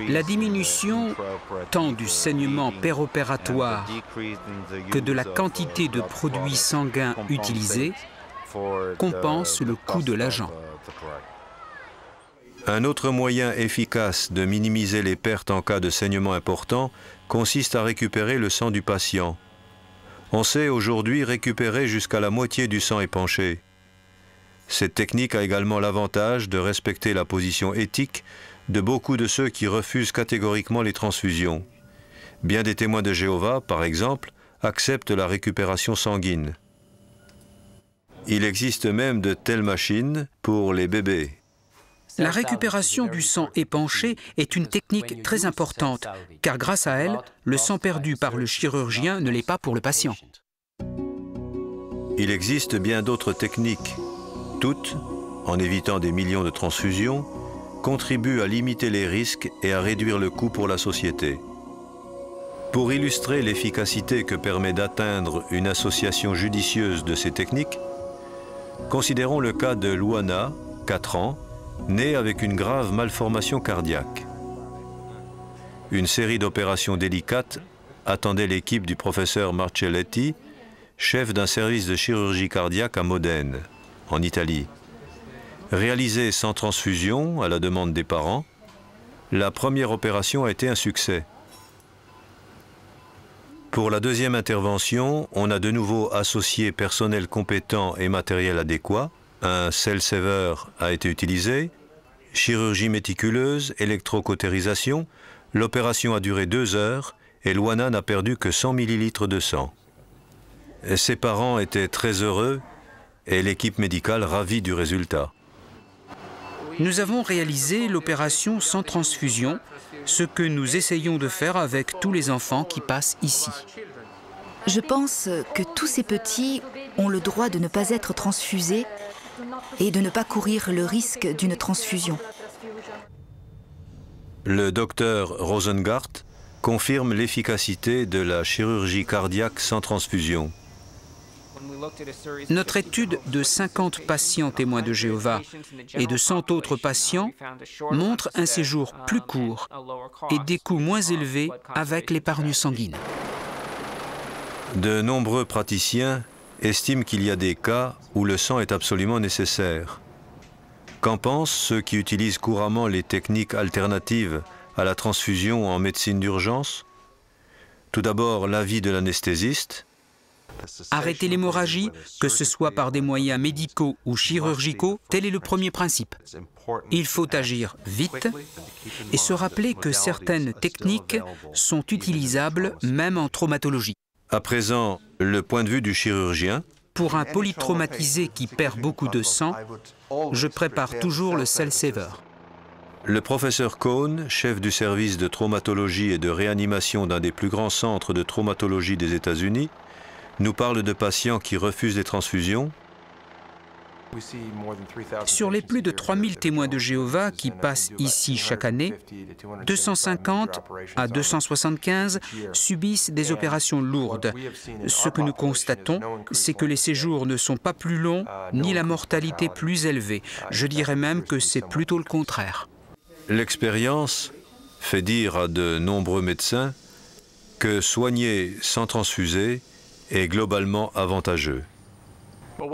La diminution tant du saignement péropératoire que de la quantité de produits sanguins utilisés compense le coût de l'agent. Un autre moyen efficace de minimiser les pertes en cas de saignement important consiste à récupérer le sang du patient. On sait aujourd'hui récupérer jusqu'à la moitié du sang épanché. Cette technique a également l'avantage de respecter la position éthique de beaucoup de ceux qui refusent catégoriquement les transfusions. Bien des témoins de Jéhovah, par exemple, acceptent la récupération sanguine. Il existe même de telles machines pour les bébés. La récupération du sang épanché est une technique très importante, car grâce à elle, le sang perdu par le chirurgien ne l'est pas pour le patient. Il existe bien d'autres techniques. Toutes, en évitant des millions de transfusions, contribuent à limiter les risques et à réduire le coût pour la société. Pour illustrer l'efficacité que permet d'atteindre une association judicieuse de ces techniques, considérons le cas de Luana, 4 ans, née avec une grave malformation cardiaque. Une série d'opérations délicates attendait l'équipe du professeur Marcelletti, chef d'un service de chirurgie cardiaque à Modène, en Italie. Réalisée sans transfusion, à la demande des parents, la première opération a été un succès. Pour la deuxième intervention, on a de nouveau associé personnel compétent et matériel adéquat. Un cell saver a été utilisé, chirurgie méticuleuse, électrocautérisation. L'opération a duré 2 heures et Luana n'a perdu que 100 ml de sang. Ses parents étaient très heureux et l'équipe médicale ravie du résultat. Nous avons réalisé l'opération sans transfusion, ce que nous essayons de faire avec tous les enfants qui passent ici. Je pense que tous ces petits ont le droit de ne pas être transfusés et de ne pas courir le risque d'une transfusion. Le docteur Rosengart confirme l'efficacité de la chirurgie cardiaque sans transfusion. Notre étude de 50 patients témoins de Jéhovah et de 100 autres patients montre un séjour plus court et des coûts moins élevés avec l'épargne sanguine. De nombreux praticiens estiment qu'il y a des cas où le sang est absolument nécessaire. Qu'en pensent ceux qui utilisent couramment les techniques alternatives à la transfusion en médecine d'urgence? Tout d'abord, l'avis de l'anesthésiste. Arrêter l'hémorragie, que ce soit par des moyens médicaux ou chirurgicaux, tel est le premier principe. Il faut agir vite et se rappeler que certaines techniques sont utilisables même en traumatologie. À présent, le point de vue du chirurgien. Pour un polytraumatisé qui perd beaucoup de sang, je prépare toujours le cell saver. Le professeur Cohn, chef du service de traumatologie et de réanimation d'un des plus grands centres de traumatologie des États-Unis, nous parle de patients qui refusent les transfusions. Sur les plus de 3000 témoins de Jéhovah qui passent ici chaque année, 250 à 275 subissent des opérations lourdes. Ce que nous constatons, c'est que les séjours ne sont pas plus longs, ni la mortalité plus élevée. Je dirais même que c'est plutôt le contraire. L'expérience fait dire à de nombreux médecins que soigner sans transfuser est globalement avantageux.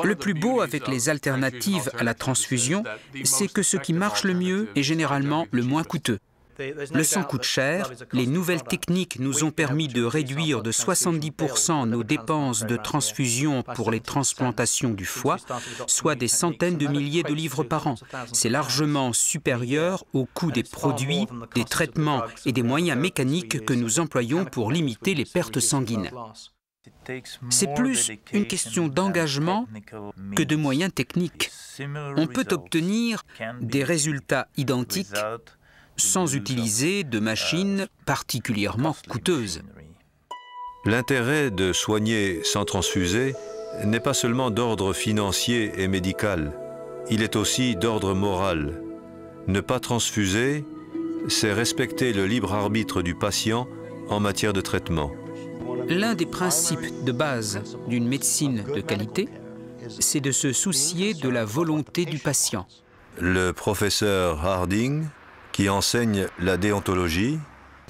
Le plus beau avec les alternatives à la transfusion, c'est que ce qui marche le mieux est généralement le moins coûteux. Le sang coûte cher, les nouvelles techniques nous ont permis de réduire de 70% nos dépenses de transfusion pour les transplantations du foie, soit des centaines de milliers de livres par an. C'est largement supérieur au coût des produits, des traitements et des moyens mécaniques que nous employons pour limiter les pertes sanguines. C'est plus une question d'engagement que de moyens techniques. On peut obtenir des résultats identiques sans utiliser de machines particulièrement coûteuses. L'intérêt de soigner sans transfuser n'est pas seulement d'ordre financier et médical, il est aussi d'ordre moral. Ne pas transfuser, c'est respecter le libre arbitre du patient en matière de traitement. L'un des principes de base d'une médecine de qualité, c'est de se soucier de la volonté du patient. Le professeur Harding qui enseigne la déontologie.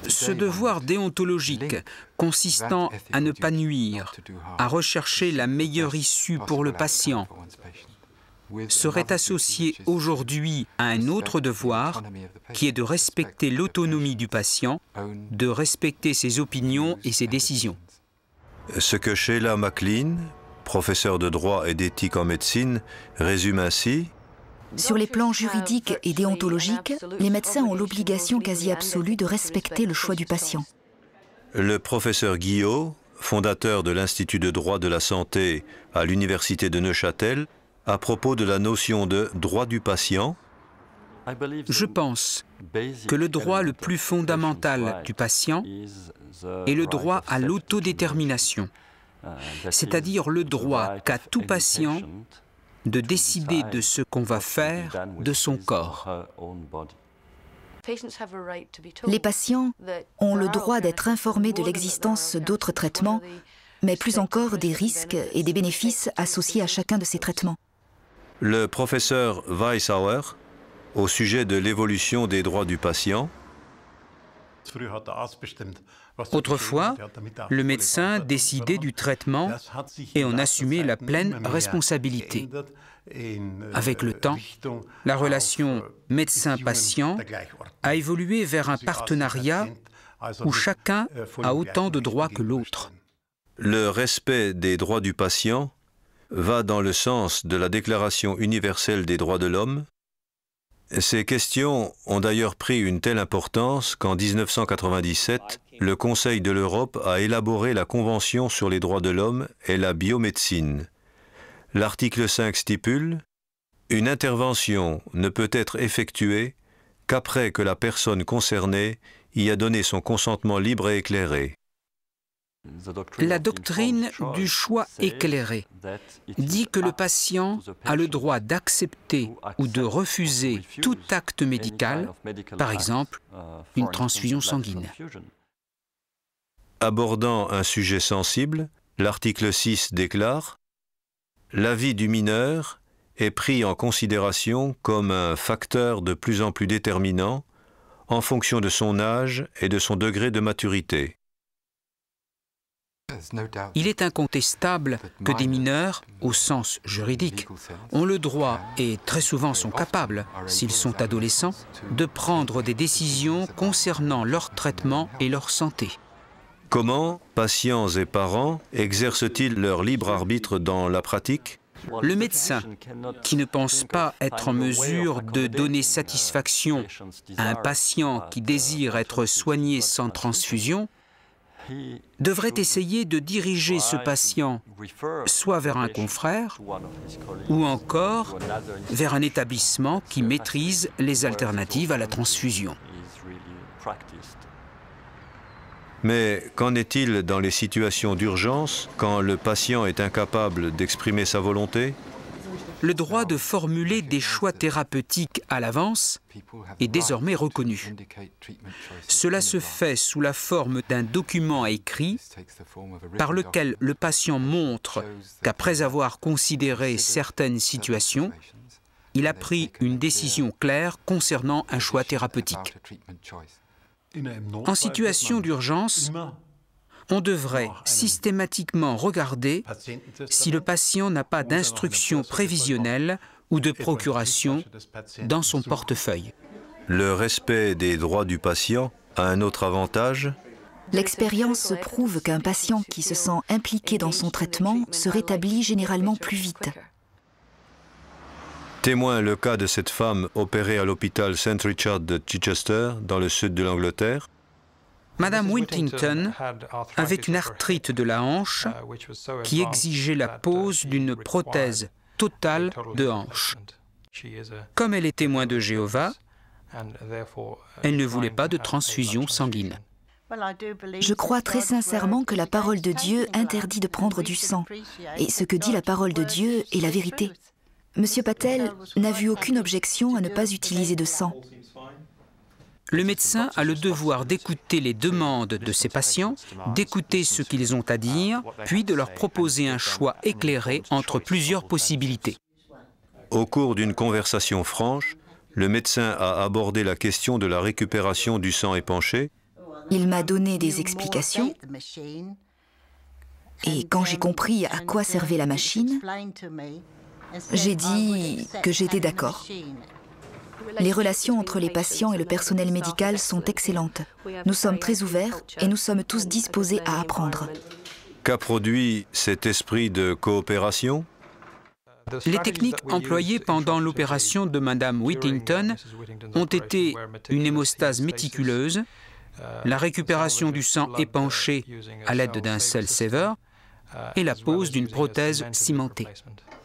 Ce devoir déontologique consistant à ne pas nuire, à rechercher la meilleure issue pour le patient, serait associé aujourd'hui à un autre devoir qui est de respecter l'autonomie du patient, de respecter ses opinions et ses décisions. Ce que Sheila McLean, professeure de droit et d'éthique en médecine, résume ainsi: sur les plans juridiques et déontologiques, les médecins ont l'obligation quasi absolue de respecter le choix du patient. Le professeur Guillot, fondateur de l'Institut de droit de la santé à l'Université de Neuchâtel, à propos de la notion de droit du patient: je pense que le droit le plus fondamental du patient est le droit à l'autodétermination, c'est-à-dire le droit qu'a tout patient de décider de ce qu'on va faire de son corps. Les patients ont le droit d'être informés de l'existence d'autres traitements, mais plus encore des risques et des bénéfices associés à chacun de ces traitements. Le professeur Weishauer, au sujet de l'évolution des droits du patient: autrefois, le médecin décidait du traitement et en assumait la pleine responsabilité. Avec le temps, la relation médecin-patient a évolué vers un partenariat où chacun a autant de droits que l'autre. Le respect des droits du patient va dans le sens de la Déclaration universelle des droits de l'homme. Ces questions ont d'ailleurs pris une telle importance qu'en 1997, le Conseil de l'Europe a élaboré la Convention sur les droits de l'homme et la biomédecine. L'article 5 stipule: une intervention ne peut être effectuée qu'après que la personne concernée y a donné son consentement libre et éclairé. La doctrine du choix éclairé dit que le patient a le droit d'accepter ou de refuser tout acte médical, par exemple une transfusion sanguine. Abordant un sujet sensible, l'article 6 déclare: l'avis du mineur est pris en considération comme un facteur de plus en plus déterminant en fonction de son âge et de son degré de maturité. Il est incontestable que des mineurs, au sens juridique, ont le droit et très souvent sont capables, s'ils sont adolescents, de prendre des décisions concernant leur traitement et leur santé. Comment patients et parents exercent-ils leur libre arbitre dans la pratique? Le médecin, qui ne pense pas être en mesure de donner satisfaction à un patient qui désire être soigné sans transfusion, devrait essayer de diriger ce patient soit vers un confrère ou encore vers un établissement qui maîtrise les alternatives à la transfusion. Mais qu'en est-il dans les situations d'urgence, quand le patient est incapable d'exprimer sa volonté? Le droit de formuler des choix thérapeutiques à l'avance est désormais reconnu. Cela se fait sous la forme d'un document écrit par lequel le patient montre qu'après avoir considéré certaines situations, il a pris une décision claire concernant un choix thérapeutique. En situation d'urgence, on devrait systématiquement regarder si le patient n'a pas d'instruction prévisionnelle ou de procuration dans son portefeuille. Le respect des droits du patient a un autre avantage. L'expérience prouve qu'un patient qui se sent impliqué dans son traitement se rétablit généralement plus vite. Témoin le cas de cette femme opérée à l'hôpital St. Richard de Chichester, dans le sud de l'Angleterre. Madame Wintington avait une arthrite de la hanche qui exigeait la pose d'une prothèse totale de hanche. Comme elle est témoin de Jéhovah, elle ne voulait pas de transfusion sanguine. Je crois très sincèrement que la parole de Dieu interdit de prendre du sang. Et ce que dit la parole de Dieu est la vérité. Monsieur Patel n'a vu aucune objection à ne pas utiliser de sang. Le médecin a le devoir d'écouter les demandes de ses patients, d'écouter ce qu'ils ont à dire, puis de leur proposer un choix éclairé entre plusieurs possibilités. Au cours d'une conversation franche, le médecin a abordé la question de la récupération du sang épanché. Il m'a donné des explications et quand j'ai compris à quoi servait la machine, j'ai dit que j'étais d'accord. Les relations entre les patients et le personnel médical sont excellentes. Nous sommes très ouverts et nous sommes tous disposés à apprendre. Qu'a produit cet esprit de coopération? Les techniques employées pendant l'opération de Madame Whittington ont été une hémostase méticuleuse, la récupération du sang épanché à l'aide d'un cell saver et la pose d'une prothèse cimentée.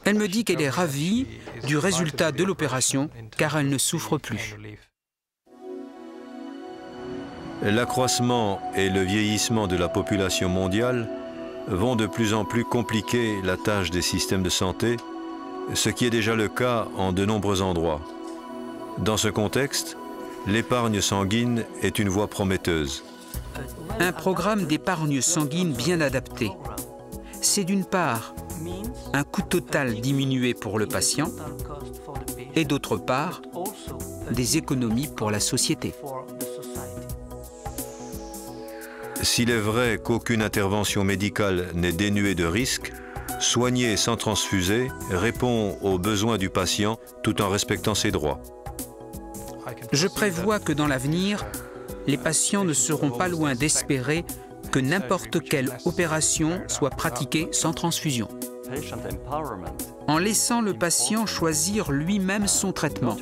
Elle me dit qu'elle est ravie du résultat de l'opération car elle ne souffre plus. L'accroissement et le vieillissement de la population mondiale vont de plus en plus compliquer la tâche des systèmes de santé, ce qui est déjà le cas en de nombreux endroits. Dans ce contexte, l'épargne sanguine est une voie prometteuse. Un programme d'épargne sanguine bien adapté, c'est d'une part un coût total diminué pour le patient et d'autre part des économies pour la société. S'il est vrai qu'aucune intervention médicale n'est dénuée de risques, soigner sans transfuser répond aux besoins du patient tout en respectant ses droits. Je prévois que dans l'avenir, les patients ne seront pas loin d'espérer que n'importe quelle opération soit pratiquée sans transfusion. En laissant le patient choisir lui-même son traitement,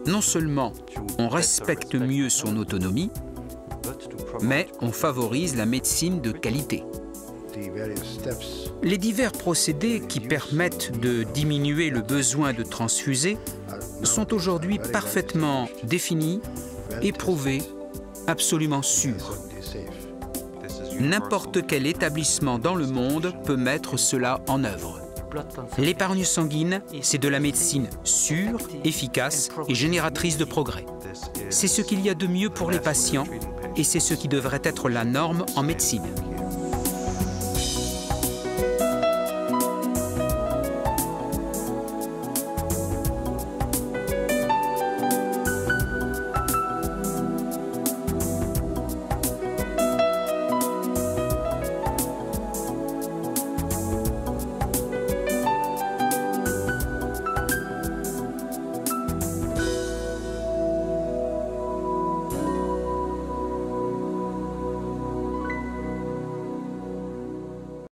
non seulement on respecte mieux son autonomie, mais on favorise la médecine de qualité. Les divers procédés qui permettent de diminuer le besoin de transfuser sont aujourd'hui parfaitement définis, éprouvés, absolument sûrs. N'importe quel établissement dans le monde peut mettre cela en œuvre. L'épargne sanguine, c'est de la médecine sûre, efficace et génératrice de progrès. C'est ce qu'il y a de mieux pour les patients et c'est ce qui devrait être la norme en médecine.